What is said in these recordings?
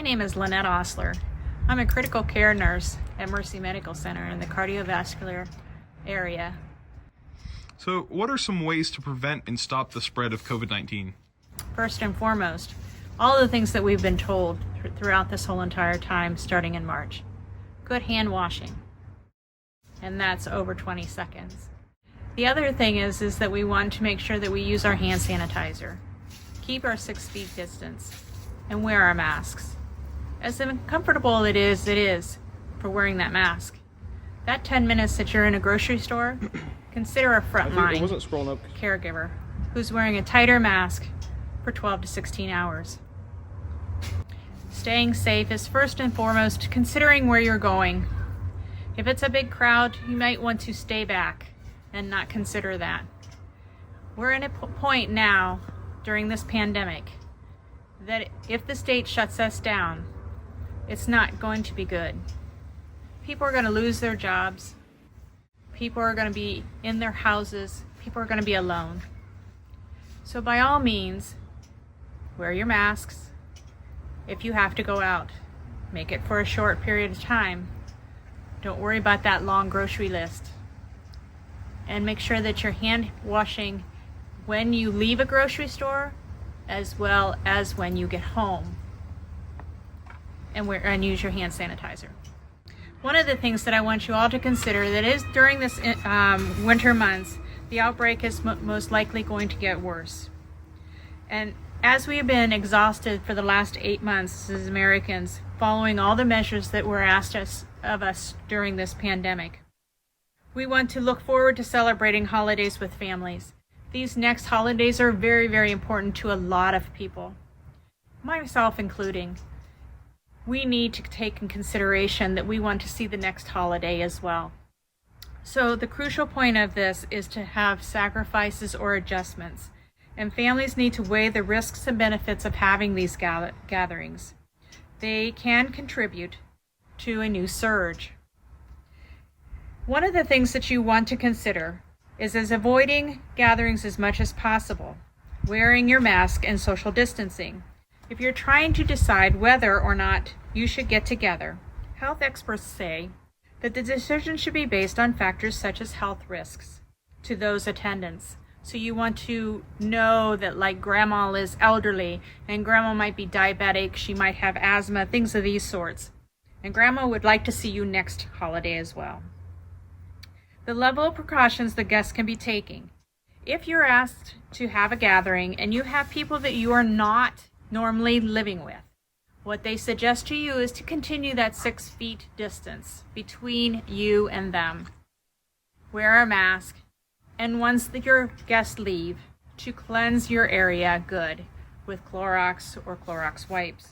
My name is Lynette Osler. I'm a critical care nurse at Mercy Medical Center in the cardiovascular area. So what are some ways to prevent and stop the spread of COVID-19? First and foremost, all the things that we've been told throughout this whole entire time starting in March. Good hand washing, and that's over 20 seconds. The other thing is that we want to make sure that we use our hand sanitizer, keep our 6 feet distance, and wear our masks. As uncomfortable it is for wearing that mask. That 10 minutes that you're in a grocery store, consider a frontline caregiver who's wearing a tighter mask for 12 to 16 hours. Staying safe is first and foremost considering where you're going. If it's a big crowd, you might want to stay back and not consider that. We're in a point now during this pandemic that if the state shuts us down, it's not going to be good. People are going to lose their jobs. People are going to be in their houses. People are going to be alone. So by all means, wear your masks. If you have to go out, make it for a short period of time. Don't worry about that long grocery list. And make sure that you're hand washing when you leave a grocery store as well as when you get home. And use your hand sanitizer. One of the things that I want you all to consider that is during this winter months, the outbreak is most likely going to get worse. And as we have been exhausted for the last 8 months as Americans, following all the measures that were asked of us during this pandemic, we want to look forward to celebrating holidays with families. These next holidays are very, very important to a lot of people, myself including. We need to take in consideration that we want to see the next holiday as well. So the crucial point of this is to have sacrifices or adjustments, and families need to weigh the risks and benefits of having these gatherings. They can contribute to a new surge. One of the things that you want to consider is avoiding gatherings as much as possible, wearing your mask and social distancing. If you're trying to decide whether or not you should get together, health experts say that the decision should be based on factors such as health risks to those attendants. So you want to know that, like, grandma is elderly and grandma might be diabetic, she might have asthma, things of these sorts. And grandma would like to see you next holiday as well. The level of precautions the guests can be taking. If you're asked to have a gathering and you have people that you are not normally living with, what they suggest to you is to continue that 6 feet distance between you and them. Wear a mask, and once your guests leave, to cleanse your area good with Clorox or Clorox wipes.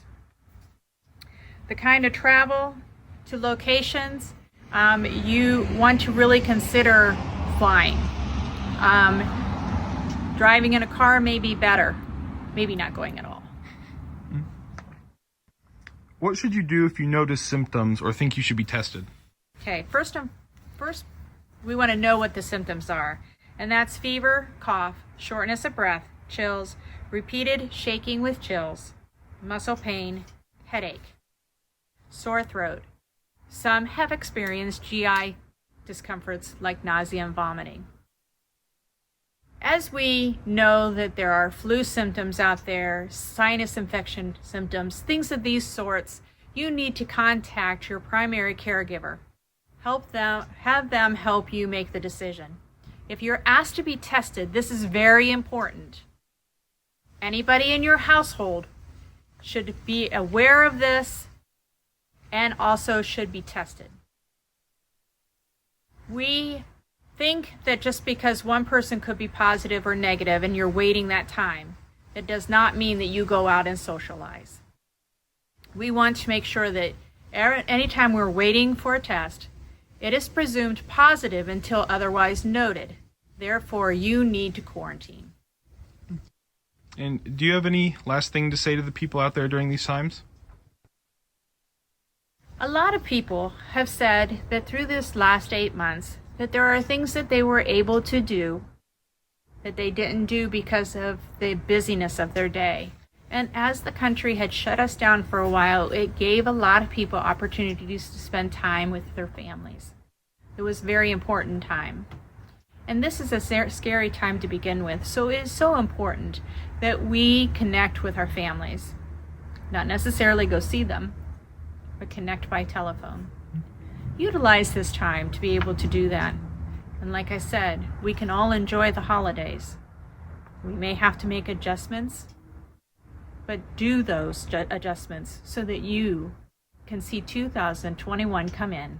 The kind of travel to locations, you want to really consider flying. Driving in a car may be better, maybe not going at all. What should you do if you notice symptoms or think you should be tested? Okay, first we want to know what the symptoms are, and that's fever, cough, shortness of breath, chills, repeated shaking with chills, muscle pain, headache, sore throat. Some have experienced GI discomforts like nausea and vomiting. As we know that there are flu symptoms out there, sinus infection symptoms, things of these sorts, you need to contact your primary caregiver. Have them help you make the decision. If you're asked to be tested, this is very important. Anybody in your household should be aware of this and also should be tested. We think that just because one person could be positive or negative and you're waiting that time, it does not mean that you go out and socialize. We want to make sure that anytime we're waiting for a test, it is presumed positive until otherwise noted. Therefore, you need to quarantine. And do you have any last thing to say to the people out there during these times? A lot of people have said that through this last 8 months, that there are things that they were able to do that they didn't do because of the busyness of their day. And as the country had shut us down for a while, it gave a lot of people opportunities to spend time with their families. It was a very important time. And this is a scary time to begin with, so it is so important that we connect with our families. Not necessarily go see them, but connect by telephone. Utilize this time to be able to do that. And like I said, we can all enjoy the holidays. We may have to make adjustments, but do those adjustments so that you can see 2021 come in,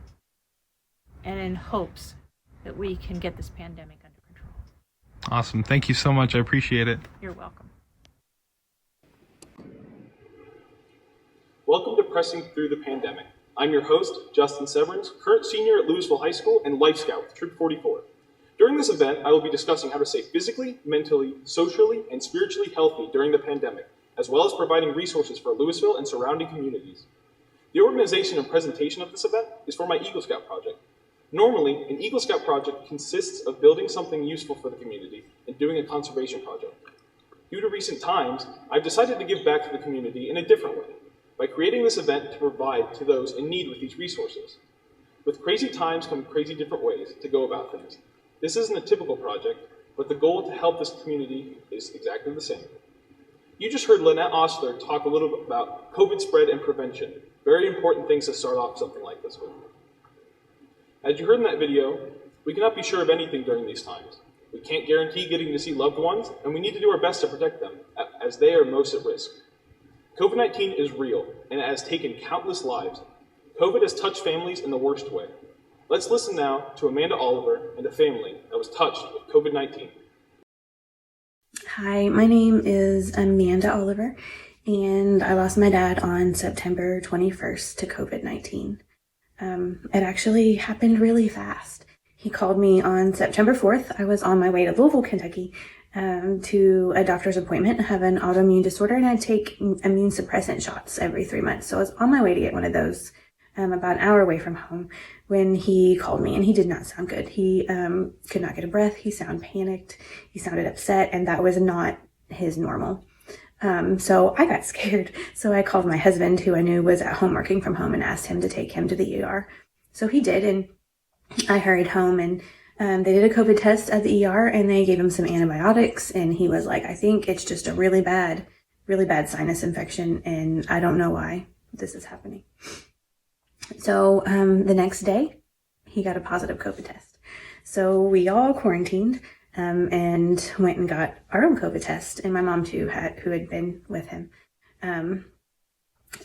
and in hopes that we can get this pandemic under control. Awesome. Thank you so much. I appreciate it. You're welcome. Welcome to Pressing Through the Pandemic. I'm your host, Justin Severns, current senior at Louisville High School and Life Scout with Troop 44. During this event, I will be discussing how to stay physically, mentally, socially, and spiritually healthy during the pandemic, as well as providing resources for Louisville and surrounding communities. The organization and presentation of this event is for my Eagle Scout project. Normally, an Eagle Scout project consists of building something useful for the community and doing a conservation project. Due to recent times, I've decided to give back to the community in a different way, by creating this event to provide to those in need with these resources. With crazy times come crazy different ways to go about things. This isn't a typical project, but the goal to help this community is exactly the same. You just heard Lynette Ostler talk a little bit about COVID spread and prevention. Very important things to start off something like this with. As you heard in that video, we cannot be sure of anything during these times. We can't guarantee getting to see loved ones, and we need to do our best to protect them, as they are most at risk. COVID-19 is real, and it has taken countless lives. COVID has touched families in the worst way. Let's listen now to Amanda Oliver and a family that was touched with COVID-19. Hi, my name is Amanda Oliver, and I lost my dad on September 21st to COVID-19. It actually happened really fast. He called me on September 4th. I was on my way to Louisville, Kentucky, to a doctor's appointment. I have an autoimmune disorder, and I take immune suppressant shots every 3 months. So I was on my way to get one of those, about an hour away from home, when he called me, and he did not sound good. He could not get a breath. He sounded panicked. He sounded upset, and that was not his normal. So I got scared. So I called my husband, who I knew was at home working from home, and asked him to take him to the ER. So he did, and I hurried home, and they did a COVID test at the ER, and they gave him some antibiotics, and he was like, I think it's just a really bad sinus infection, and I don't know why this is happening. So the next day, he got a positive COVID test. So we all quarantined and went and got our own COVID test, and my mom too, who had been with him.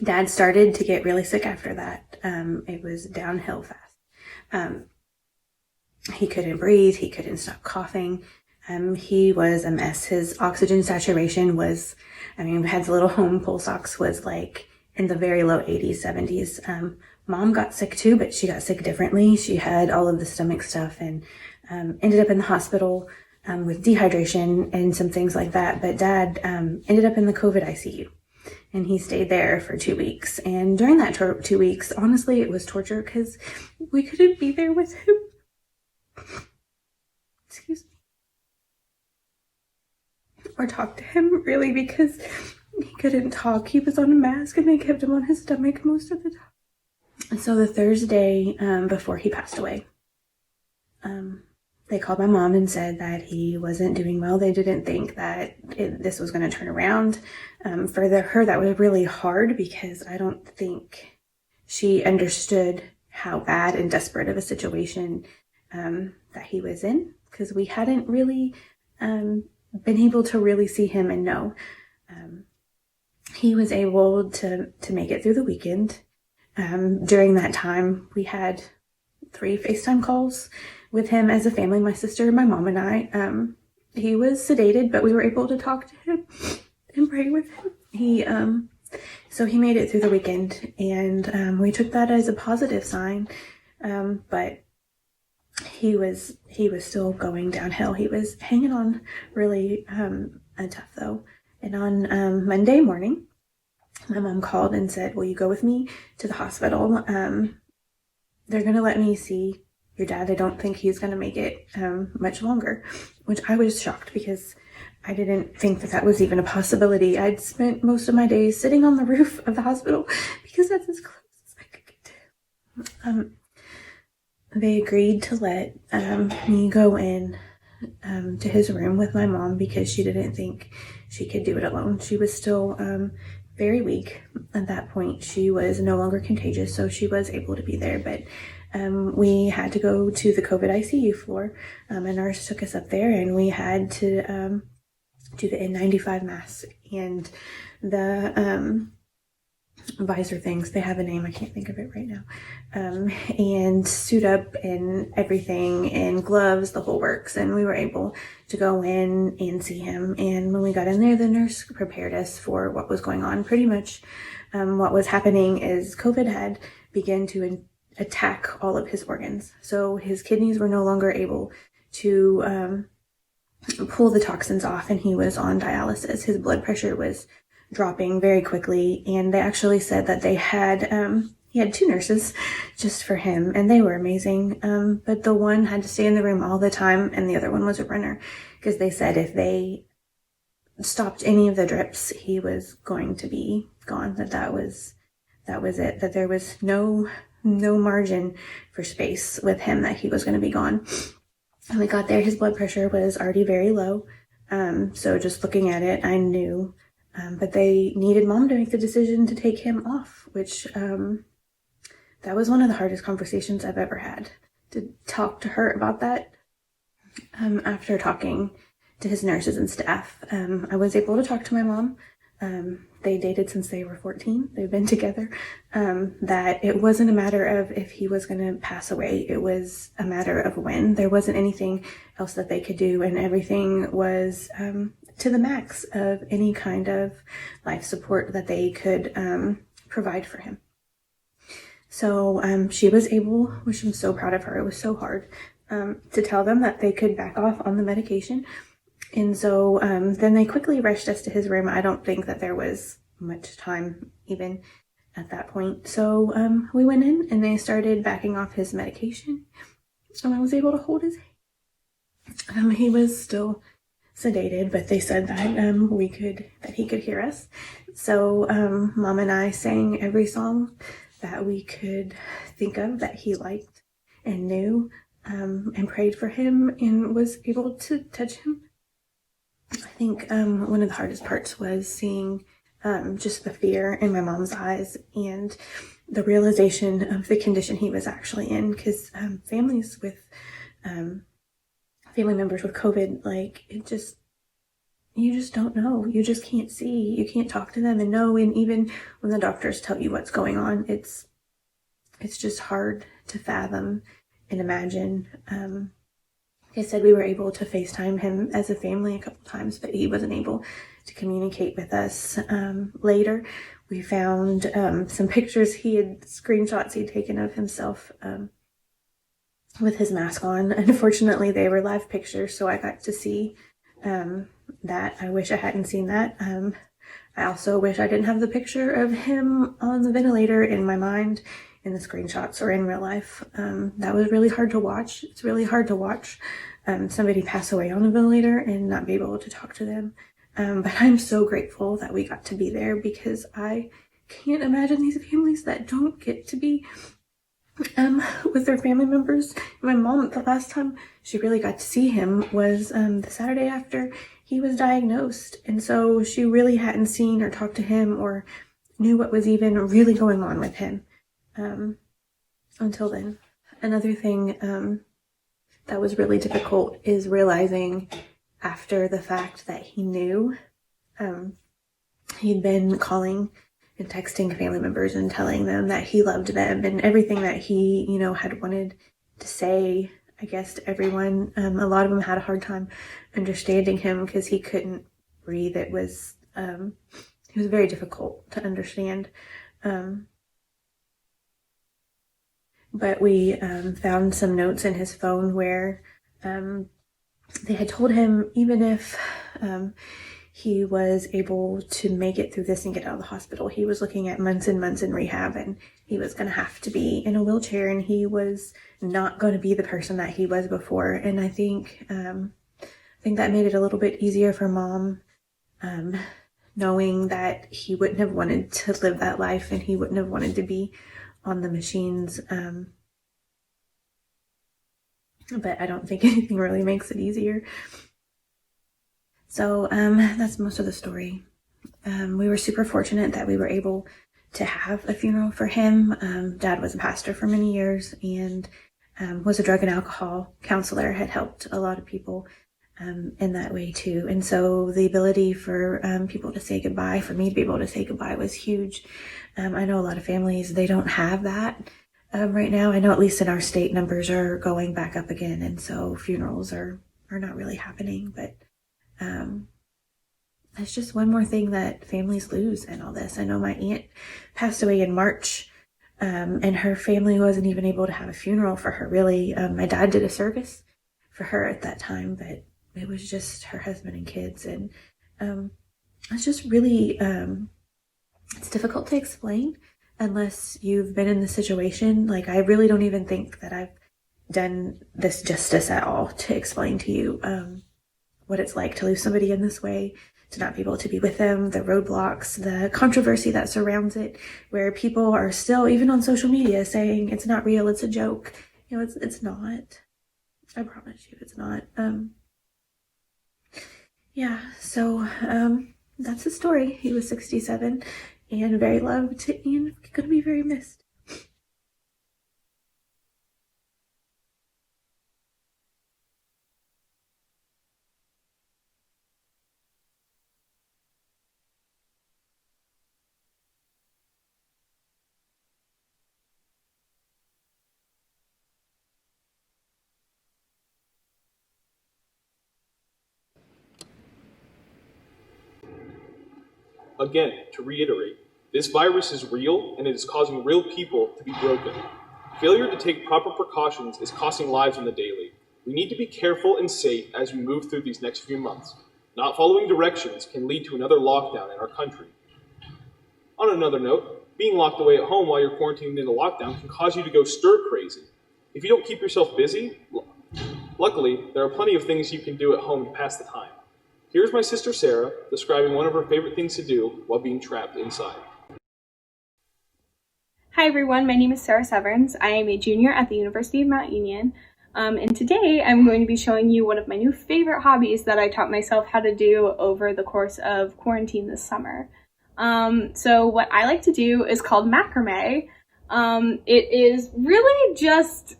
Dad started to get really sick after that. It was downhill fast. He couldn't breathe. He couldn't stop coughing. He was a mess. His oxygen saturation was, had the little home pulse ox was like in the very low 80s, 70s. Mom got sick too, but she got sick differently. She had all of the stomach stuff and ended up in the hospital with dehydration and some things like that. But Dad ended up in the COVID ICU, and he stayed there for 2 weeks. And during that 2 weeks, honestly, it was torture because we couldn't be there with him. Excuse me. Or talk to him, really, because he couldn't talk. He was on a mask, and they kept him on his stomach most of the time. And so the Thursday before he passed away, they called my mom and said that he wasn't doing well. They didn't think that this was going to turn around. For her, that was really hard because I don't think she understood how bad and desperate of a situation that he was in, because we hadn't really been able to really see him and know. He was able to make it through the weekend. During that time, we had 3 FaceTime calls with him as a family, my sister, my mom, and I. He was sedated, but we were able to talk to him and pray with him. So he made it through the weekend, and we took that as a positive sign. But he was still going downhill. He was hanging on really tough though. And on Monday morning, my mom called and said, will you go with me to the hospital? They're going to let me see your dad. I don't think he's going to make it much longer, which I was shocked because I didn't think that that was even a possibility. I'd spent most of my days sitting on the roof of the hospital because that's as close as I could get. They agreed to let me go in to his room with my mom because she didn't think she could do it alone. She was still very weak at that point. She was no longer contagious, so she was able to be there, but we had to go to the COVID ICU floor. A nurse took us up there, and we had to do the N95 mask and the visor things. They have a name, I can't think of it right now. And suit up and everything, and gloves, the whole works. And we were able to go in and see him. And when we got in there, the nurse prepared us for what was going on. Pretty much what was happening is COVID had begun to attack all of his organs. So his kidneys were no longer able to pull the toxins off, and he was on dialysis. His blood pressure was dropping very quickly, and they actually said that they had he had 2 nurses just for him, and they were amazing, but the one had to stay in the room all the time, and the other one was a runner, because they said if they stopped any of the drips, he was going to be gone. That was it, that there was no margin for space with him, that he was going to be gone. When we got there, his blood pressure was already very low. So just looking at it, I knew. But they needed Mom to make the decision to take him off, which that was one of the hardest conversations I've ever had, to talk to her about that. After talking to his nurses and staff, I was able to talk to my mom. They dated since they were 14. They've been together. That it wasn't a matter of if he was going to pass away. It was a matter of when. There wasn't anything else that they could do, and everything was to the max of any kind of life support that they could provide for him. So she was able, which I'm so proud of her, it was so hard, to tell them that they could back off on the medication. And so then they quickly rushed us to his room. I don't think that there was much time even at that point. So we went in, and they started backing off his medication, and I was able to hold his hand. He was still sedated, but they said that that he could hear us. So Mom and I sang every song that we could think of that he liked and knew, and prayed for him, and was able to touch him. I think one of the hardest parts was seeing just the fear in my mom's eyes and the realization of the condition he was actually in, because families with family members with COVID, like, you just don't know. You just can't see. You can't talk to them and know. And even when the doctors tell you what's going on, it's just hard to fathom and imagine. Like I said, we were able to FaceTime him as a family a couple times, but he wasn't able to communicate with us. Later, we found some pictures screenshots he'd taken of himself with his mask on. Unfortunately, they were live pictures, so I got to see that. I wish I hadn't seen that. I also wish I didn't have the picture of him on the ventilator in my mind in the screenshots or in real life. That was really hard to watch. It's really hard to watch somebody pass away on a ventilator and not be able to talk to them. But I'm so grateful that we got to be there, because I can't imagine these families that don't get to be with their family members. My mom, the last time she really got to see him was the Saturday after he was diagnosed, and so she really hadn't seen or talked to him or knew what was even really going on with him until then. Another thing that was really difficult is realizing after the fact that he knew. He'd been calling and texting family members and telling them that he loved them and everything that he, had wanted to say, I guess, to everyone. A lot of them had a hard time understanding him because he couldn't breathe. It was very difficult to understand. But we found some notes in his phone where they had told him even if he was able to make it through this and get out of the hospital, he was looking at months and months in rehab, and he was going to have to be in a wheelchair, and he was not going to be the person that he was before. And I think think that made it a little bit easier for Mom, knowing that he wouldn't have wanted to live that life and he wouldn't have wanted to be on the machines. But I don't think anything really makes it easier. So that's most of the story. We were super fortunate that we were able to have a funeral for him. Dad was a pastor for many years and was a drug and alcohol counselor, had helped a lot of people in that way too. And so the ability for people to say goodbye, for me to be able to say goodbye, was huge. I know a lot of families, they don't have that right now. I know at least in our state, numbers are going back up again, and so funerals are not really happening. But it's just one more thing that families lose in all this. I know my aunt passed away in March, and her family wasn't even able to have a funeral for her, really. My dad did a service for her at that time, but it was just her husband and kids. And it's just really, it's difficult to explain unless you've been in the situation. Like, I really don't even think that I've done this justice at all to explain to you what it's like to lose somebody in this way, to not be able to be with them, the roadblocks, the controversy that surrounds it, where people are still, even on social media, saying it's not real, it's a joke. You know, it's not. I promise you, it's not. Yeah, so that's the story. He was 67 and very loved and gonna be very missed. Again, to reiterate, this virus is real and it is causing real people to be broken. Failure to take proper precautions is costing lives on the daily. We need to be careful and safe as we move through these next few months. Not following directions can lead to another lockdown in our country. On another note, being locked away at home while you're quarantined in a lockdown can cause you to go stir crazy. If you don't keep yourself busy, luckily, there are plenty of things you can do at home to pass the time. Here's my sister Sarah describing one of her favorite things to do while being trapped inside. Hi everyone, my name is Sarah Severns. I am a junior at the University of Mount Union, and today I'm going to be showing you one of my new favorite hobbies that I taught myself how to do over the course of quarantine this summer. So what I like to do is called macrame. It is really just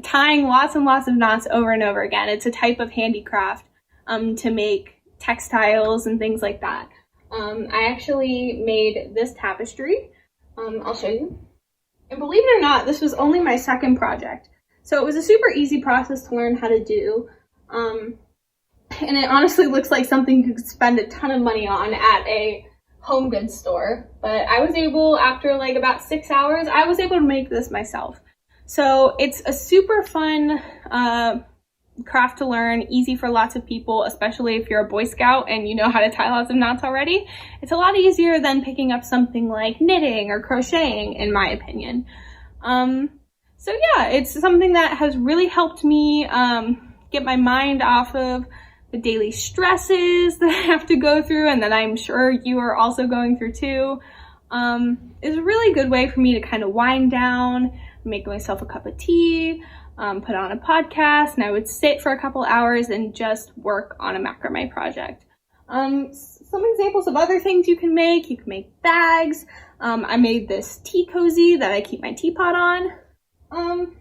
tying lots and lots of knots over and over again. It's a type of handicraft to make textiles and things like that. I actually made this tapestry. I'll show you. And believe it or not, this was only my second project. So it was a super easy process to learn how to do. And it honestly looks like something you could spend a ton of money on at a home goods store. But I was able, after like about 6 hours, I was able to make this myself. So it's a super fun craft to learn, easy for lots of people, especially if you're a Boy Scout and you know how to tie lots of knots already. It's a lot easier than picking up something like knitting or crocheting, in my opinion. So yeah, it's something that has really helped me get my mind off of the daily stresses that I have to go through and that I'm sure you are also going through too. It's a really good way for me to kind of wind down, make myself a cup of tea, put on a podcast, and I would sit for a couple hours and just work on a macrame project. Some examples of other things you can make bags. I made this tea cozy that I keep my teapot on.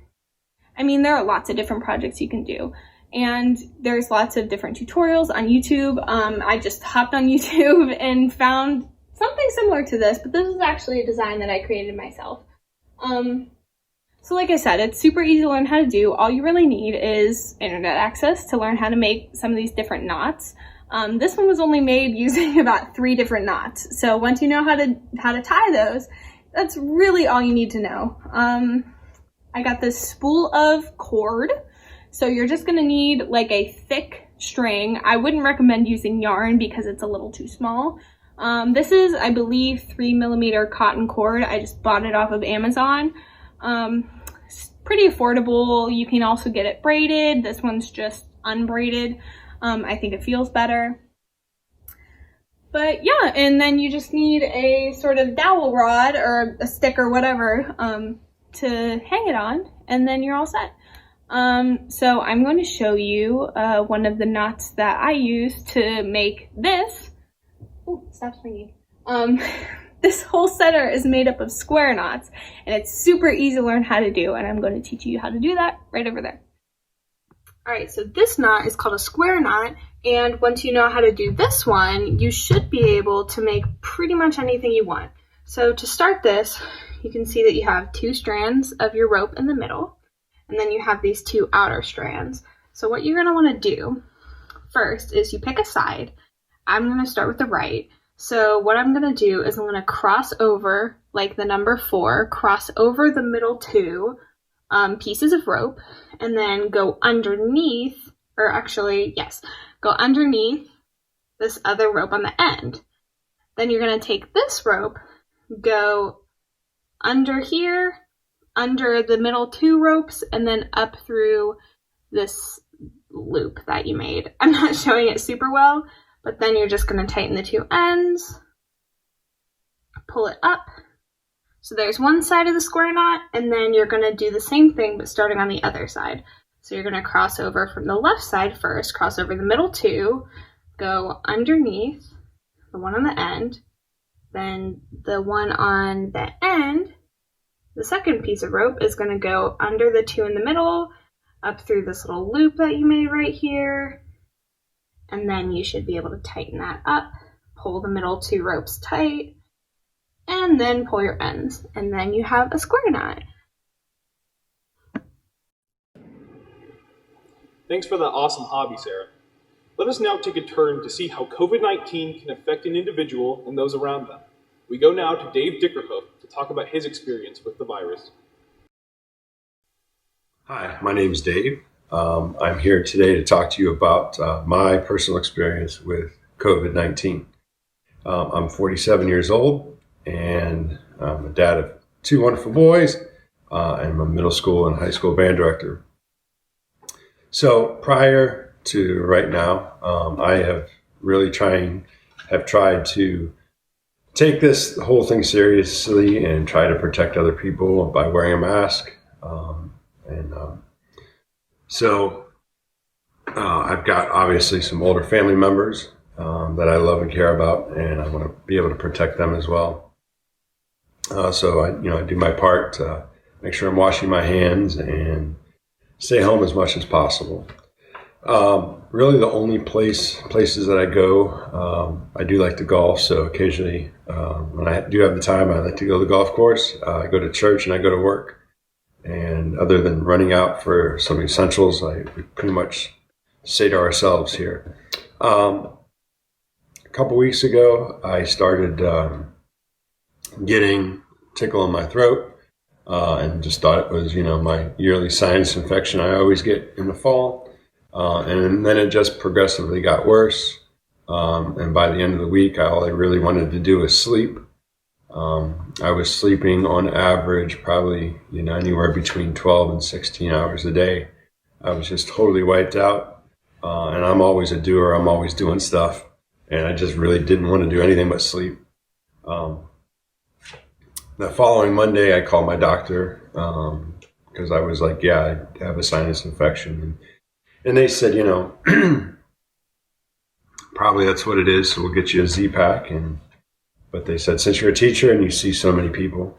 I mean, there are lots of different projects you can do, and there's lots of different tutorials on YouTube. I just hopped on YouTube and found something similar to this, but this is actually a design that I created myself. So like I said, it's super easy to learn how to do. All you really need is internet access to learn how to make some of these different knots. This one was only made using about 3 different knots. So once you know how to tie those, that's really all you need to know. I got this spool of cord. So you're just gonna need like a thick string. I wouldn't recommend using yarn because it's a little too small. This is, I believe, 3mm cotton cord. I just bought it off of Amazon. It's pretty affordable. You can also get it braided. This one's just unbraided. I think it feels better. But yeah, and then you just need a sort of dowel rod or a stick or whatever to hang it on, and then you're all set. So I'm going to show you one of the knots that I use to make this. Oh, stop swinging. This whole center is made up of square knots, and it's super easy to learn how to do, and I'm going to teach you how to do that right over there. Alright, so this knot is called a square knot, and once you know how to do this one, you should be able to make pretty much anything you want. So to start this, you can see that you have 2 strands of your rope in the middle, and then you have these 2 outer strands. So what you're going to want to do first is you pick a side. I'm going to start with the right. So what I'm going to do is I'm going to cross over, like the number 4, cross over the middle 2 pieces of rope, and then go underneath, or actually, yes, go underneath this other rope on the end. Then you're going to take this rope, go under here, under the middle 2 ropes, and then up through this loop that you made. I'm not showing it super well, but then you're just going to tighten the 2 ends, pull it up. So there's one side of the square knot, and then you're going to do the same thing, but starting on the other side. So you're going to cross over from the left side first, cross over the middle 2, go underneath the one on the end, then the one on the end, the second piece of rope is going to go under the 2 in the middle, up through this little loop that you made right here, and then you should be able to tighten that up, pull the middle 2 ropes tight, and then pull your ends, and then you have a square knot. Thanks for that awesome hobby, Sarah. Let us now take a turn to see how COVID-19 can affect an individual and those around them. We go now to Dave Dickerhoof to talk about his experience with the virus. Hi, my name is Dave. I'm here today to talk to you about my personal experience with COVID-19. I'm 47 years old, and I'm a dad of 2 wonderful boys, and I'm a middle school and high school band director. So prior to right now, I have tried to take this whole thing seriously and try to protect other people by wearing a mask. So I've got obviously some older family members that I love and care about, and I want to be able to protect them as well. So I do my part to make sure I'm washing my hands and stay home as much as possible. Really the only places that I go, I do like to golf. So occasionally when I do have the time, I like to go to the golf course. I go to church and I go to work. And other than running out for some essentials, we pretty much stay to ourselves here. A couple weeks ago, I started getting tickle in my throat, and just thought it was, my yearly sinus infection I always get in the fall. And then it just progressively got worse. And by the end of the week, all I really wanted to do was sleep. I was sleeping on average probably, anywhere between 12 and 16 hours a day. I was just totally wiped out. And I'm always a doer. I'm always doing stuff. And I just really didn't want to do anything but sleep. The following Monday, I called my doctor because I was like, yeah, I have a sinus infection. And they said, probably that's what it is. So we'll get you a Z-Pack. But they said, since you're a teacher and you see so many people,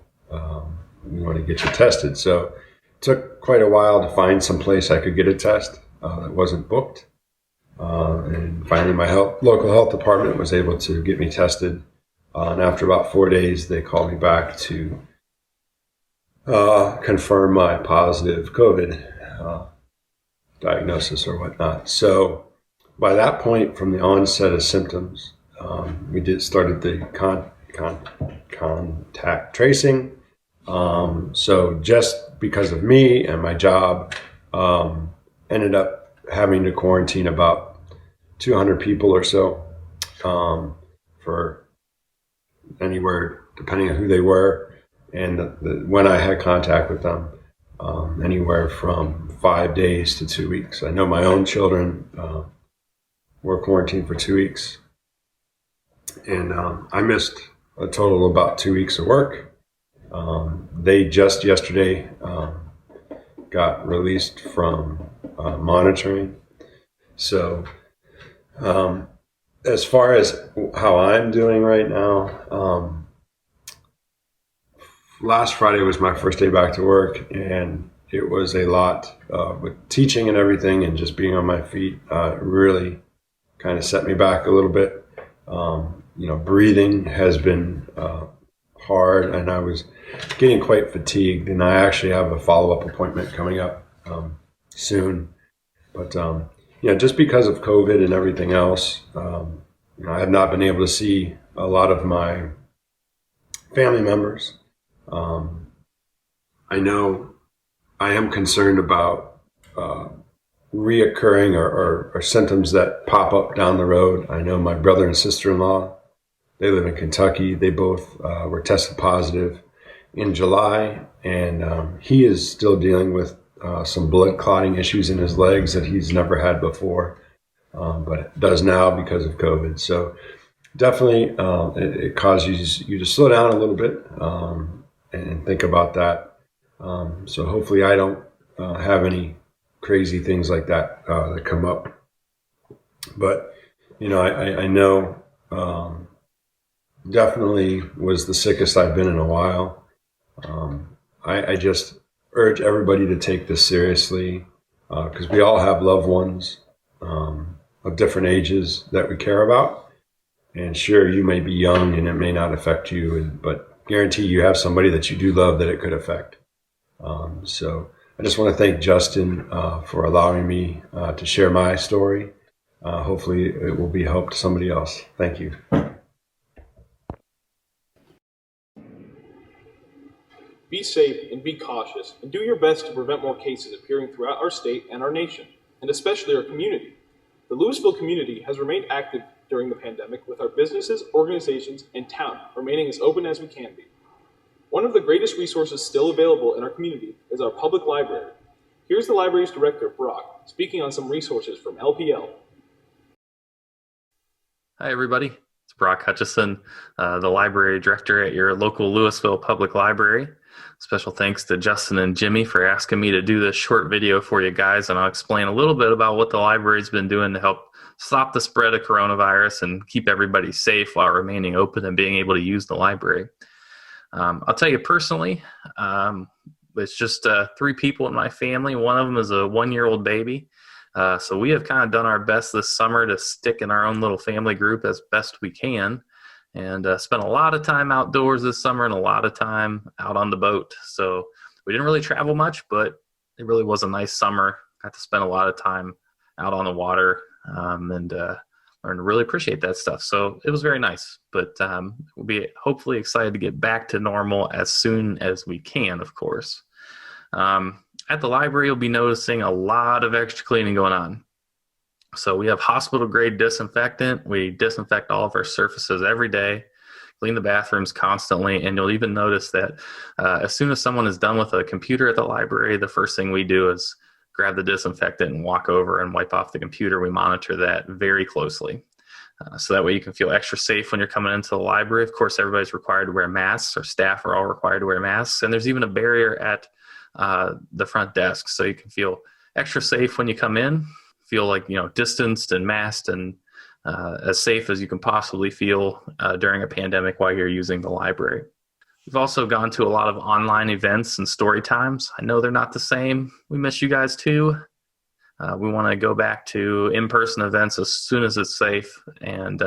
we want to get you tested. So it took quite a while to find some place I could get a test that wasn't booked. And finally, my local health department was able to get me tested. And after about 4 days, they called me back to confirm my positive COVID diagnosis or whatnot. So by that point, from the onset of symptoms, we started the contact tracing. So just because of me and my job, ended up having to quarantine about 200 people or so for anywhere, depending on who they were, and when I had contact with them, anywhere from 5 days to 2 weeks. I know my own children We're quarantined for 2 weeks. And I missed a total of about 2 weeks of work. They just yesterday got released from monitoring. So as far as how I'm doing right now, last Friday was my first day back to work, and it was a lot with teaching and everything, and just being on my feet really kind of set me back a little bit. Breathing has been hard, and I was getting quite fatigued, and I actually have a follow-up appointment coming up soon. But just because of COVID and everything else, I have not been able to see a lot of my family members. I know I am concerned about reoccurring or symptoms that pop up down the road. I know my brother and sister-in-law, they live in Kentucky. They both were tested positive in July, and he is still dealing with some blood clotting issues in his legs that he's never had before, but does now because of COVID. So definitely it causes you to slow down a little bit and think about that. So hopefully I don't have any crazy things like that that come up. But, I know definitely was the sickest I've been in a while. I just urge everybody to take this seriously because we all have loved ones of different ages that we care about. And sure, you may be young and it may not affect you, but guarantee you have somebody that you do love that it could affect. So I just want to thank Justin for allowing me to share my story. Hopefully it will be help to somebody else. Thank you. Be safe and be cautious, and do your best to prevent more cases appearing throughout our state and our nation, and especially our community. The Louisville community has remained active during the pandemic, with our businesses, organizations, and town remaining as open as we can be. One of the greatest resources still available in our community is our public library. Here's the library's director, Brock, speaking on some resources from LPL. Hi, everybody. It's Brock Hutchison, the library director at your local Louisville Public Library. Special thanks to Justin and Jimmy for asking me to do this short video for you guys, and I'll explain a little bit about what the library's been doing to help stop the spread of coronavirus and keep everybody safe while remaining open and being able to use the library. I'll tell you personally, it's just 3 people in my family. One of them is a 1-year-old baby. So we have kind of done our best this summer to stick in our own little family group as best we can, and spent a lot of time outdoors this summer and a lot of time out on the boat. So we didn't really travel much, but it really was a nice summer. Got to spend a lot of time out on the water and learned to really appreciate that stuff. So it was very nice, but we'll be hopefully excited to get back to normal as soon as we can, of course. At the library, you'll be noticing a lot of extra cleaning going on. So we have hospital-grade disinfectant. We disinfect all of our surfaces every day, clean the bathrooms constantly, and you'll even notice that as soon as someone is done with a computer at the library, the first thing we do is grab the disinfectant and walk over and wipe off the computer. We monitor that very closely. So that way you can feel extra safe when you're coming into the library. Of course, everybody's required to wear masks. Our staff are all required to wear masks. And there's even a barrier at the front desk, so you can feel extra safe when you come in, feel like, distanced and masked and as safe as you can possibly feel during a pandemic while you're using the library. We've also gone to a lot of online events and story times. I know they're not the same. We miss you guys too. We want to go back to in-person events as soon as it's safe, and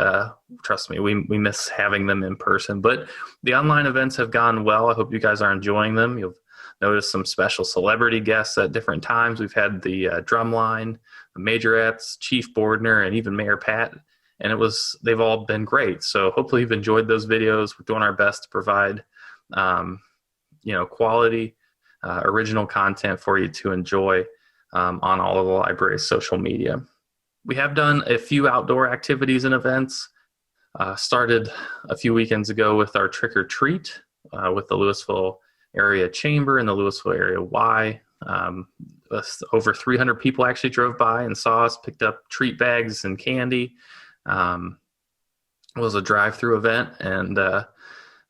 trust me, we miss having them in person. But the online events have gone well. I hope you guys are enjoying them. You'll notice some special celebrity guests at different times. We've had the Drumline, the Majorettes, Chief Bordner, and even Mayor Pat, and they've all been great. So hopefully you've enjoyed those videos. We're doing our best to provide quality, original content for you to enjoy on all of the library's social media. We have done a few outdoor activities and events. Started a few weekends ago with our trick or treat with the Louisville Area Chamber and the Louisville Area Y. Over 300 people actually drove by and saw us, picked up treat bags and candy. It was a drive-through event, and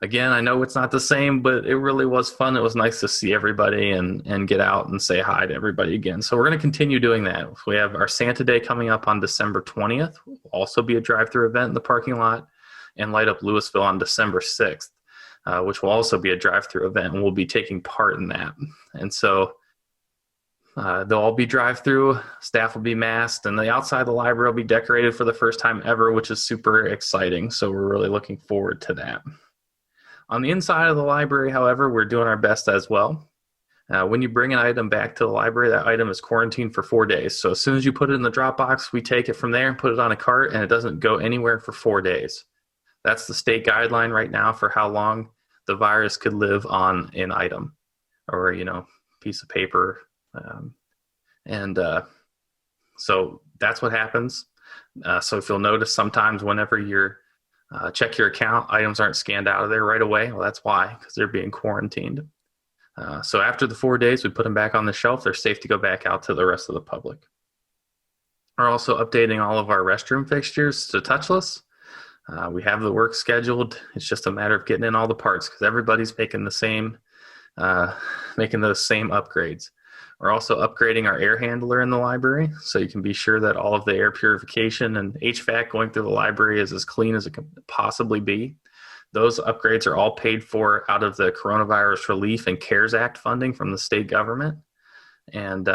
again, I know it's not the same, but it really was fun. It was nice to see everybody and get out and say hi to everybody again. So we're going to continue doing that. We have our Santa Day coming up on December 20th. Will also be a drive-through event in the parking lot, and Light Up Louisville on December 6th, which will also be a drive-through event, and we'll be taking part in that. And so they'll all be drive-through, staff will be masked, and the outside of the library will be decorated for the first time ever, which is super exciting. So we're really looking forward to that. On the inside of the library, however, we're doing our best as well. When you bring an item back to the library, that item is quarantined for 4 days. So as soon as you put it in the drop box, we take it from there and put it on a cart, and it doesn't go anywhere for 4 days. That's the state guideline right now for how long the virus could live on an item or, piece of paper. So that's what happens. So if you'll notice sometimes whenever you're check your account, items aren't scanned out of there right away. Well, that's why, because they're being quarantined. So after the 4 days, we put them back on the shelf. They're safe to go back out to the rest of the public. We're also updating all of our restroom fixtures to touchless. We have the work scheduled. It's just a matter of getting in all the parts because everybody's making those same upgrades. We're also upgrading our air handler in the library, so you can be sure that all of the air purification and HVAC going through the library is as clean as it can possibly be. Those upgrades are all paid for out of the Coronavirus Relief and CARES Act funding from the state government. And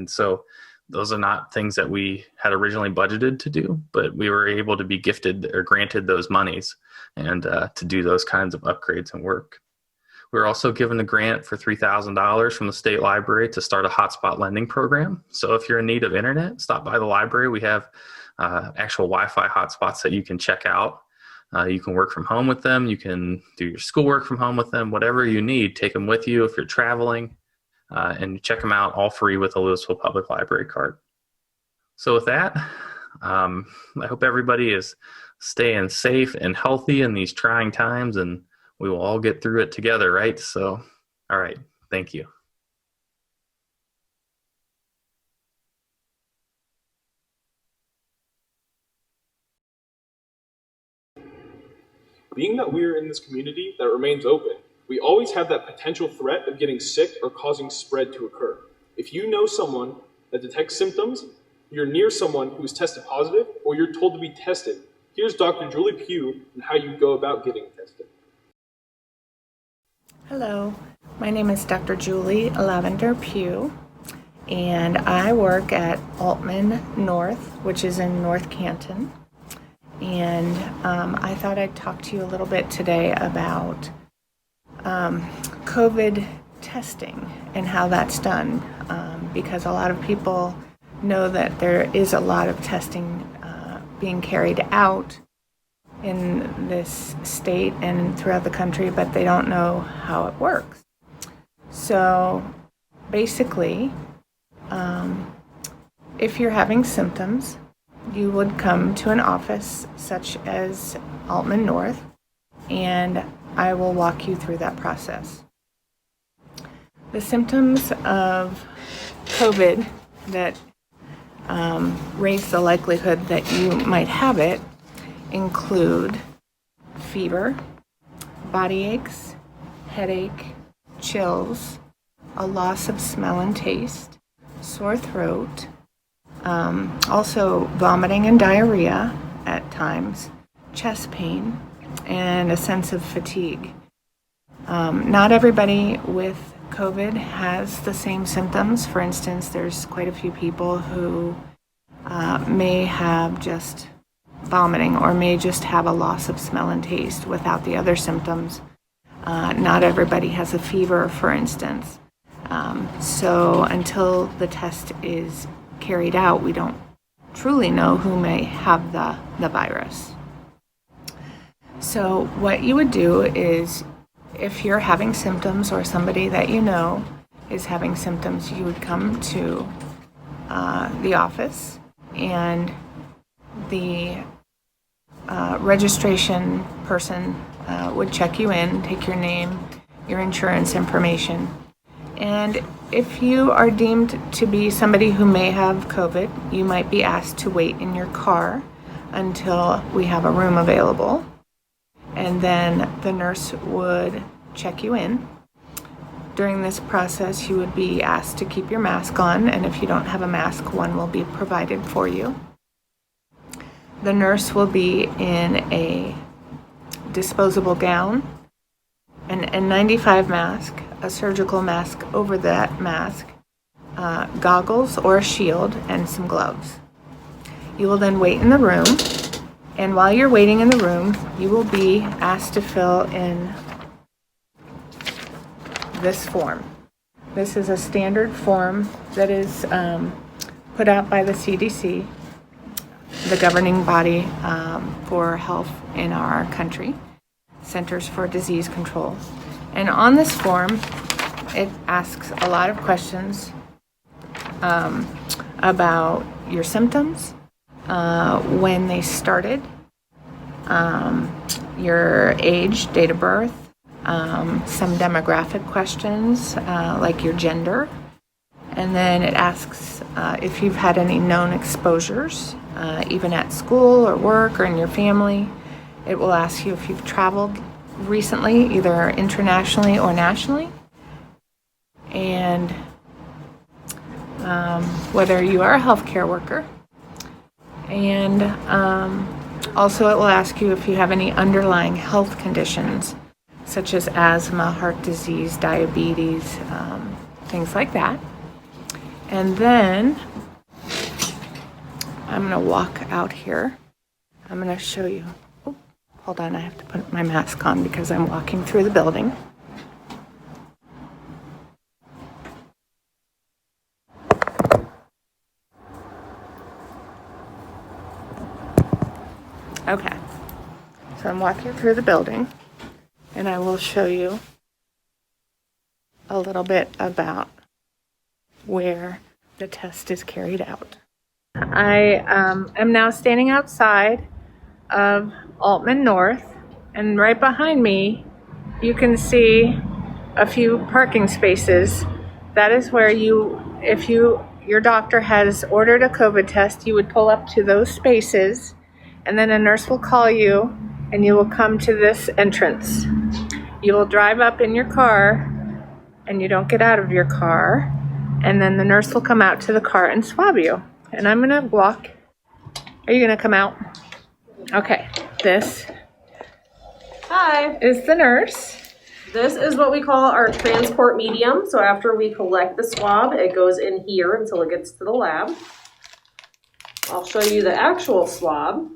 so those are not things that we had originally budgeted to do, but we were able to be gifted or granted those monies and to do those kinds of upgrades and work. We were also given a grant for $3,000 from the state library to start a hotspot lending program. So if you're in need of internet, stop by the library. We have actual Wi-Fi hotspots that you can check out. You can work from home with them. You can do your schoolwork from home with them. Whatever you need, take them with you if you're traveling, and check them out all free with a Louisville Public Library card. So with that, I hope everybody is staying safe and healthy in these trying times, and we will all get through it together, right? So, all right. Thank you. Being that we are in this community that remains open, we always have that potential threat of getting sick or causing spread to occur. If you know someone that detects symptoms, you're near someone who is tested positive, or you're told to be tested, here's Dr. Julie Pugh and how you go about getting tested. Hello, my name is Dr. Julie Lavender Pugh, and I work at Altman North, which is in North Canton. And I thought I'd talk to you a little bit today about COVID testing and how that's done, because a lot of people know that there is a lot of testing being carried out in this state and throughout the country, but they don't know how it works. So basically, if you're having symptoms, you would come to an office such as Altman North, and I will walk you through that process. The symptoms of COVID that raise the likelihood that you might have it include fever, body aches, headache, chills, a loss of smell and taste, sore throat, also vomiting and diarrhea at times, chest pain, and a sense of fatigue. Not everybody with COVID has the same symptoms. For instance, there's quite a few people who may have just vomiting or may just have a loss of smell and taste without the other symptoms. Not everybody has a fever, for instance. So until the test is carried out, we don't truly know who may have the virus. So what you would do is, if you're having symptoms or somebody that you know is having symptoms, you would come to the office, and the registration person would check you in, take your name, your insurance information, And if you are deemed to be somebody who may have COVID, you might be asked to wait in your car until we have a room available. And then the nurse would check you in. During this process, you would be asked to keep your mask on, and if you don't have a mask, one will be provided for you. The nurse will be in a disposable gown, an N95 mask, a surgical mask over that mask, goggles or a shield, and some gloves. You will then wait in the room, and while you're waiting in the room, you will be asked to fill in this form. This is a standard form that is put out by the CDC, the governing body for health in our country, Centers for Disease Control. And on this form, it asks a lot of questions about your symptoms, when they started, your age, date of birth, some demographic questions like your gender, and then it asks if you've had any known exposures, even at school or work or in your family. It will ask you if you've traveled recently, either internationally or nationally, and whether you are a healthcare worker. And also it will ask you if you have any underlying health conditions, such as asthma, heart disease, diabetes, things like that. And then I'm going to walk out here. I'm going to show you. Oh, hold on, I have to put my mask on because I'm walking through the building. Okay, so I'm walking through the building, and I will show you a little bit about where the test is carried out. I am now standing outside of Altman North, and right behind me you can see a few parking spaces. That is where if your doctor has ordered a COVID test, you would pull up to those spaces, and then a nurse will call you and you will come to this entrance. You will drive up in your car, and you don't get out of your car, and then the nurse will come out to the car and swab you. And I'm gonna walk. Are you gonna come out? Okay, this Hi, is the nurse. this is what we call our transport medium. So after we collect the swab, it goes in here until it gets to the lab. I'll show you the actual swab.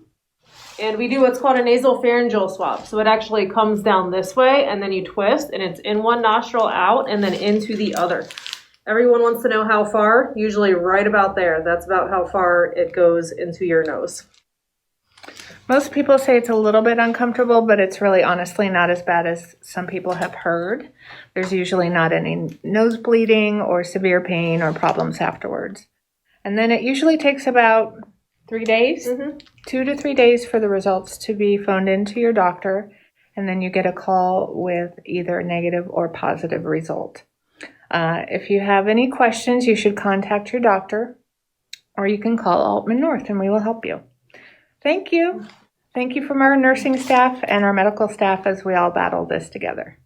And we do what's called a nasal pharyngeal swab. So it actually comes down this way, and then you twist, and it's in one nostril out and then into the other. Everyone wants to know how far, usually right about there. That's about how far it goes into your nose. Most people say it's a little bit uncomfortable, but it's really honestly not as bad as some people have heard. There's usually not any nose bleeding or severe pain or problems afterwards. And then it usually takes about 3 days, 2 to 3 days for the results to be phoned into your doctor, and then you get a call with either a negative or positive result. If you have any questions, you should contact your doctor, or you can call Altman North and we will help you. Thank you. Thank you from our nursing staff and our medical staff as we all battle this together.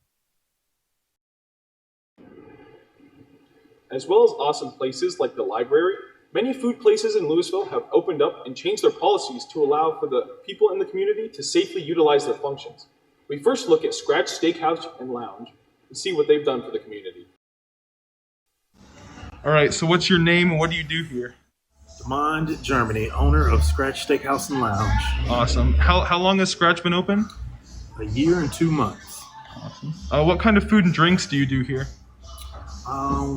As well as awesome places like the library, many food places in Louisville have opened up and changed their policies to allow for the people in the community to safely utilize their functions. We first look at Scratch Steakhouse and Lounge and see what they've done for the community. All right, so what's your name and what do you do here? Demond Germany, owner of Scratch Steakhouse and Lounge. Awesome. How long has Scratch been open? A year and 2 months. Awesome. What kind of food and drinks do you do here?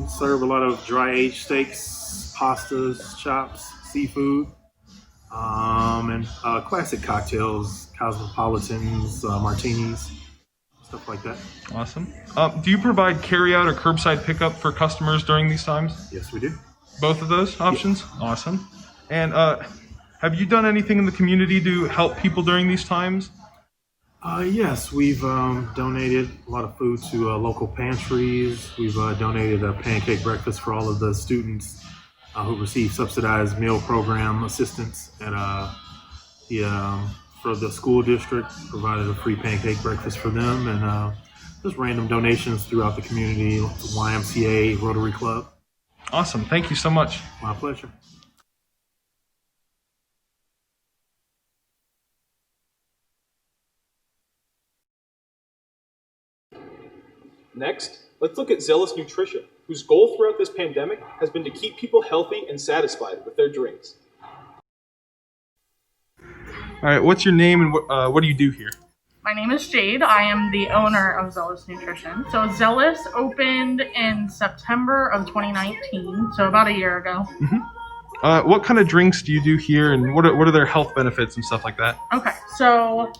Serve a lot of dry aged steaks, pastas, chops, seafood, and classic cocktails, cosmopolitans, martinis, stuff like that. Awesome. Do you provide carryout or curbside pickup for customers during these times? Yes, we do. Both of those options? Yeah. Awesome. And have you done anything in the community to help people during these times? Yes, we've donated a lot of food to local pantries. We've donated a pancake breakfast for all of the students who receive subsidized meal program assistance at for the school district. Provided a free pancake breakfast for them, and just random donations throughout the community, YMCA, Rotary Club. Awesome. Thank you so much. My pleasure. Next, let's look at Zealous Nutrition, whose goal throughout this pandemic has been to keep people healthy and satisfied with their drinks. All right, what's your name and what do you do here? My name is Jade. I am the owner of Zealous Nutrition. So Zealous opened in September of 2019, so about a year ago. What kind of drinks do you do here, and what are their health benefits and stuff like that? Okay, so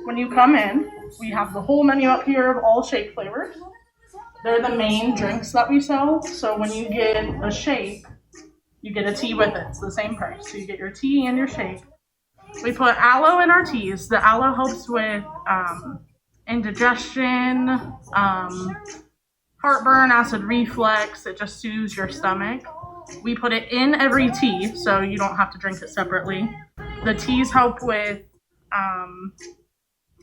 when you come in, we have the whole menu up here of all shake flavors. They're the main drinks that we sell. So when you get a shake, you get a tea with it. It's the same price. So you get your tea and your shake. We put aloe in our teas. The aloe helps with indigestion, heartburn, acid reflux. It just soothes your stomach. We put it in every tea, so you don't have to drink it separately. The teas help with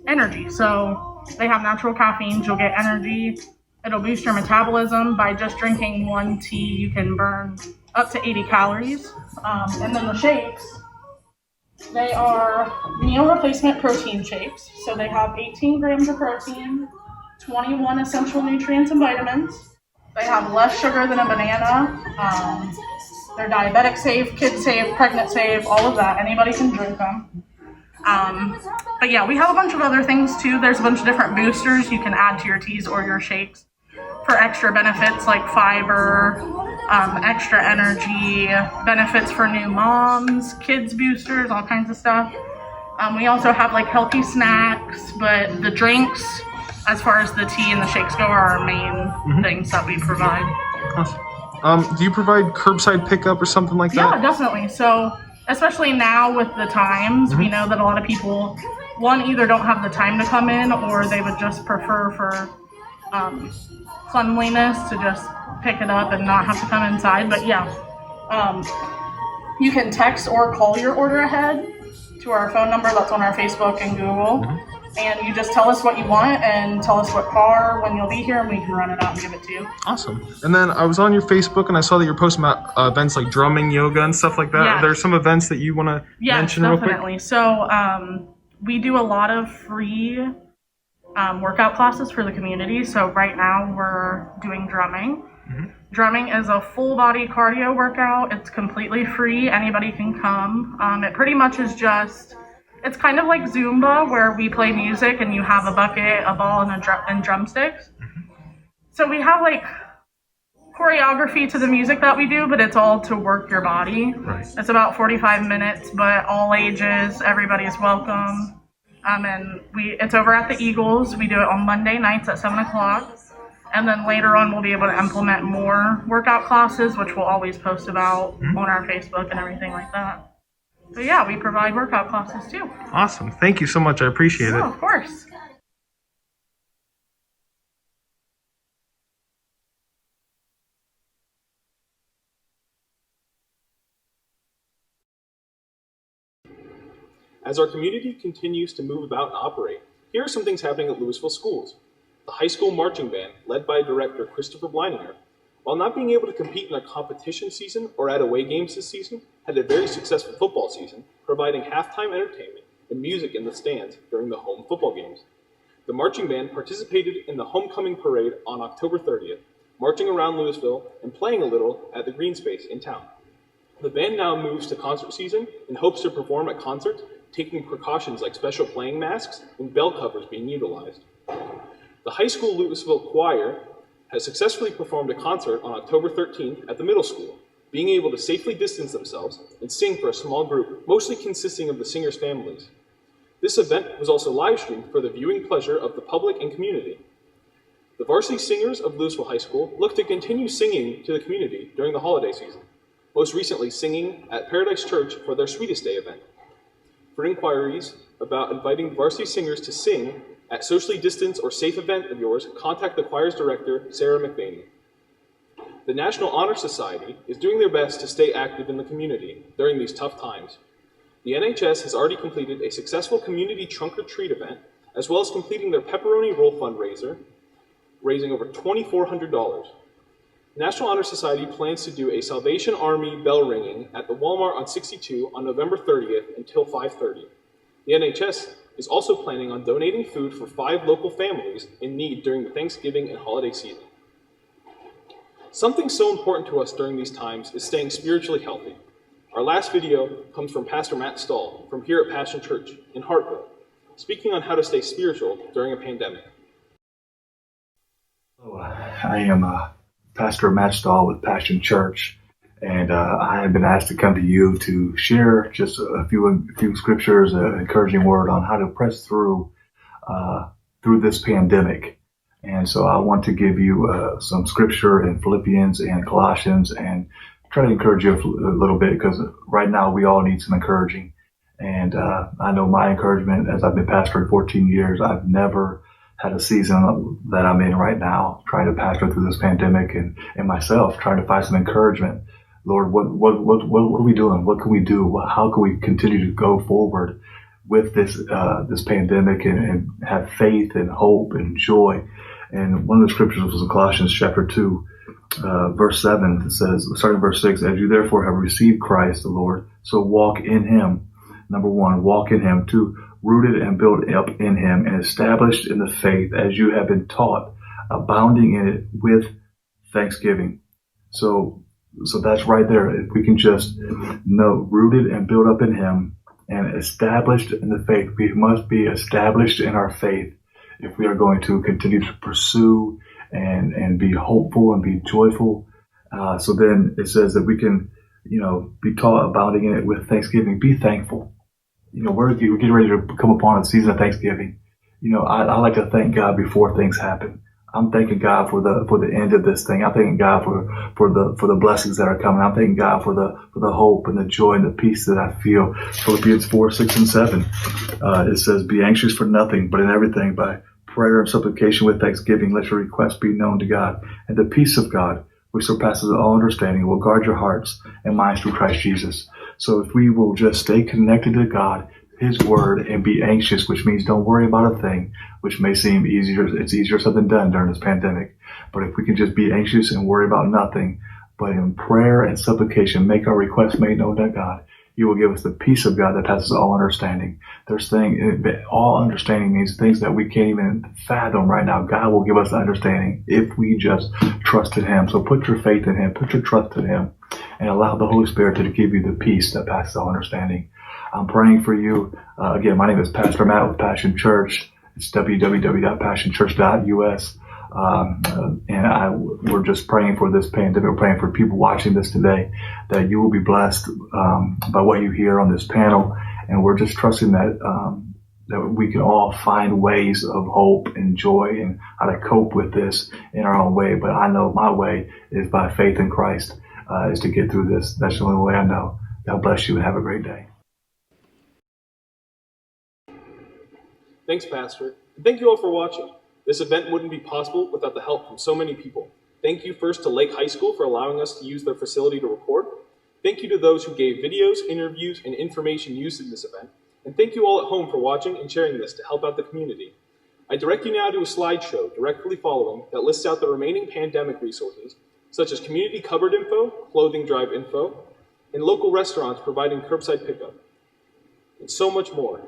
energy. So they have natural caffeines. You'll get energy. It'll boost your metabolism. By just drinking one tea, you can burn up to 80 calories. And then the shakes, they are meal replacement protein shakes. So they have 18 grams of protein, 21 essential nutrients and vitamins. They have less sugar than a banana. They're diabetic safe, kid safe, pregnant safe, all of that. Anybody can drink them. But yeah, we have a bunch of other things too. There's a bunch of different boosters you can add to your teas or your shakes for extra benefits like fiber, extra energy, benefits for new moms, kids boosters, all kinds of stuff. We also have like healthy snacks, but the drinks, as far as the tea and the shakes go, are our main things that we provide. Awesome. Do you provide curbside pickup or something like that? Yeah, definitely. So especially now with the times, we know that a lot of people, one, either don't have the time to come in, or they would just prefer for cleanliness to just pick it up and not have to come inside. But yeah, you can text or call your order ahead to our phone number that's on our Facebook and Google. And you just tell us what you want and tell us what car, when you'll be here, and we can run it out and give it to you. Awesome. And then I was on your Facebook and I saw that you're posting about events like drumming, yoga, and stuff like that. Yes. Are there some events that you want to mention real quick? Definitely. So we do a lot of free workout classes for the community. So right now we're doing drumming. Drumming is a full body cardio workout. It's completely free. Anybody can come. It pretty much is just, it's kind of like Zumba, where we play music and you have a bucket, a ball, and drumsticks. So we have like choreography to the music that we do, but it's all to work your body. Right. It's about 45 minutes, but all ages, everybody is welcome. And it's over at the Eagles. We do it on Monday nights at 7 o'clock. And then later on, we'll be able to implement more workout classes, which we'll always post about on our Facebook and everything like that. So yeah, we provide workout classes too. Awesome. Thank you so much. I appreciate it. Oh, of course. As our community continues to move about and operate, here are some things happening at Louisville schools. The high school marching band, led by director Christopher Bleininger, while not being able to compete in a competition season or at away games this season, had a very successful football season, providing halftime entertainment and music in the stands during the home football games. The marching band participated in the homecoming parade on October 30th, marching around Louisville and playing a little at the green space in town. The band now moves to concert season and hopes to perform at concerts, taking precautions like special playing masks and bell covers being utilized. The high school Louisville choir has successfully performed a concert on October 13th at the middle school, being able to safely distance themselves and sing for a small group, mostly consisting of the singers' families. This event was also live streamed for the viewing pleasure of the public and community. The varsity singers of Louisville High School look to continue singing to the community during the holiday season, most recently singing at Paradise Church for their Sweetest Day event. For inquiries about inviting varsity singers to sing at socially distanced or safe event of yours, contact the choir's director, Sarah McVaney. The National Honor Society is doing their best to stay active in the community during these tough times. The NHS has already completed a successful community trunk or treat event, as well as completing their pepperoni roll fundraiser, raising over $2,400. National Honor Society plans to do a Salvation Army bell ringing at the Walmart on 62 on November 30th until 5:30. The NHS is also planning on donating food for 5 local families in need during the Thanksgiving and holiday season. Something so important to us during these times is staying spiritually healthy. Our last video comes from Pastor Matt Stahl from here at Passion Church in Hartville, speaking on how to stay spiritual during a pandemic. I am Pastor Matt Stahl with Passion Church, and I have been asked to come to you to share just a few scriptures, an encouraging word on how to press through this pandemic. And so I want to give you some scripture in Philippians and Colossians and try to encourage you a little bit, because right now we all need some encouraging. And I know my encouragement, as I've been pastoring 14 years, I've never had a season that I'm in right now, trying to pastor through this pandemic, and myself trying to find some encouragement. Lord, what are we doing? What can we do? How can we continue to go forward with this pandemic and have faith and hope and joy? And one of the scriptures was in Colossians chapter 2, verse 7. It says, starting verse 6, as you therefore have received Christ the Lord, so walk in him. Number 1, walk in him. 2, rooted and built up in him and established in the faith as you have been taught, abounding in it with thanksgiving. So that's right there. If we can just know, rooted and built up in him and established in the faith. We must be established in our faith if we are going to continue to pursue and be hopeful and be joyful. So then it says that we can, be taught, abounding in it with thanksgiving. Be thankful. We're getting ready to come upon a season of Thanksgiving. I like to thank God before things happen. I'm thanking God for the end of this thing. I'm thanking God for the blessings that are coming. I'm thanking God for the hope and the joy and the peace that I feel. Philippians 4, 6, and 7. It says, be anxious for nothing, but in everything by prayer and supplication with thanksgiving, let your requests be known to God. And the peace of God, which surpasses all understanding, will guard your hearts and minds through Christ Jesus. So if we will just stay connected to God, his word, and be anxious, which means don't worry about a thing, which may seem easier. It's easier said than done during this pandemic. But if we can just be anxious and worry about nothing, but in prayer and supplication, make our requests made known to God, he will give us the peace of God that passes all understanding. All understanding means things that we can't even fathom right now. God will give us the understanding if we just trust in him. So put your faith in him, put your trust in him, and allow the Holy Spirit to give you the peace that passes all understanding. I'm praying for you. Again, my name is Pastor Matt with Passion Church. It's www.passionchurch.us. We're just praying for this pandemic. We're praying for people watching this today, that you will be blessed by what you hear on this panel. And we're just trusting that we can all find ways of hope and joy and how to cope with this in our own way. But I know my way is by faith in Christ, is to get through this. That's the only way I know. God bless you and have a great day. Thanks, Pastor. And thank you all for watching. This event wouldn't be possible without the help from so many people. Thank you first to Lake High School for allowing us to use their facility to record. Thank you to those who gave videos, interviews, and information used in this event. And thank you all at home for watching and sharing this to help out the community. I direct you now to a slideshow directly following that lists out the remaining pandemic resources, such as community cupboard info, clothing drive info, and local restaurants providing curbside pickup, and so much more.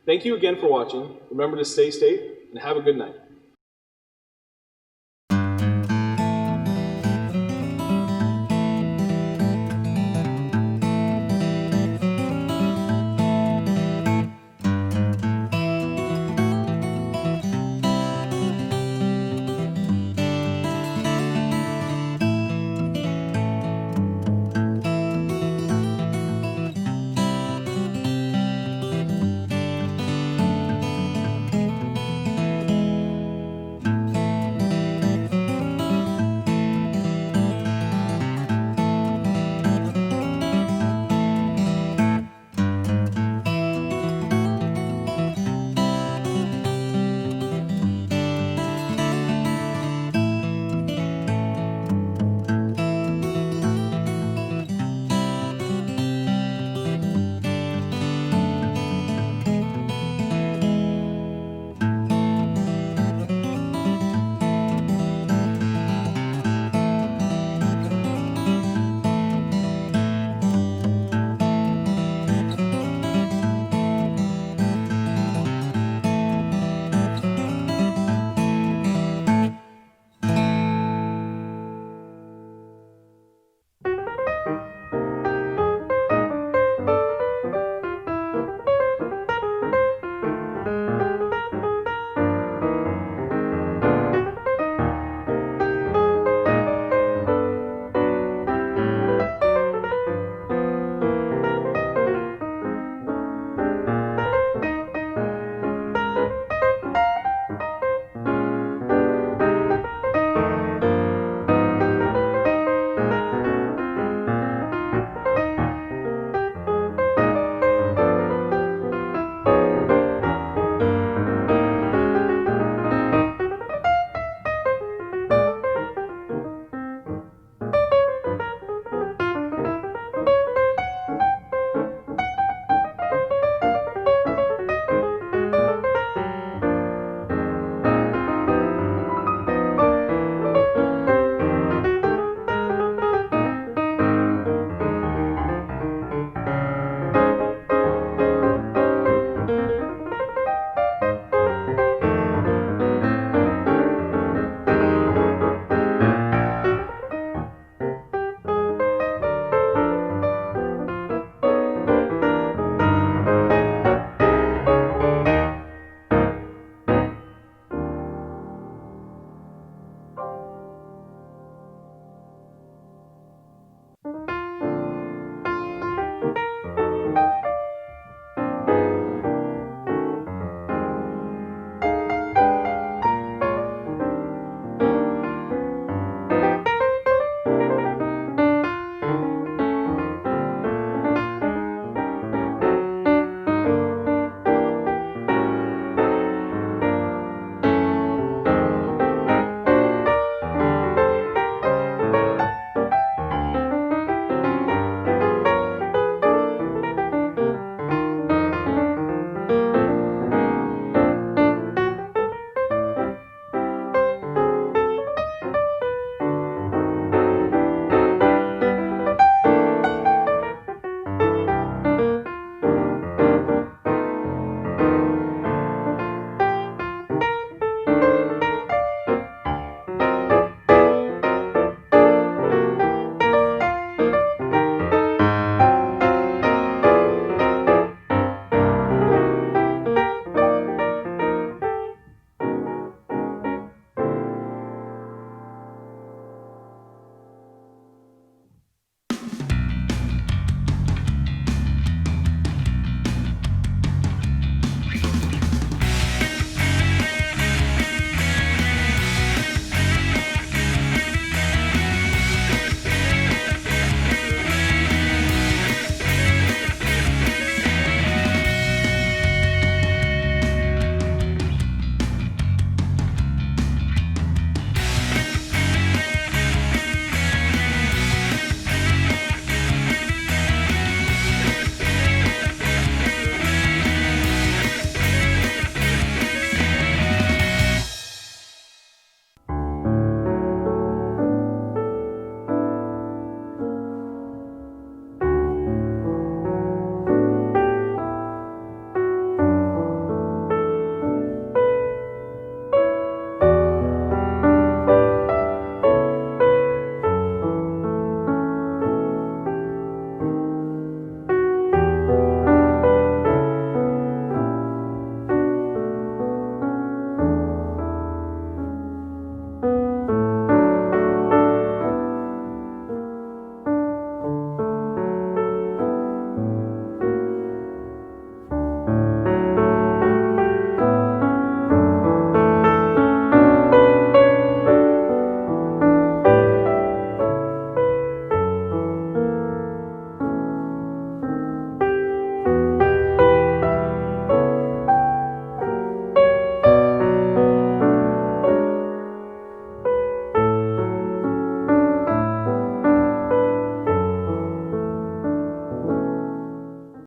Thank you again for watching. Remember to stay safe and have a good night.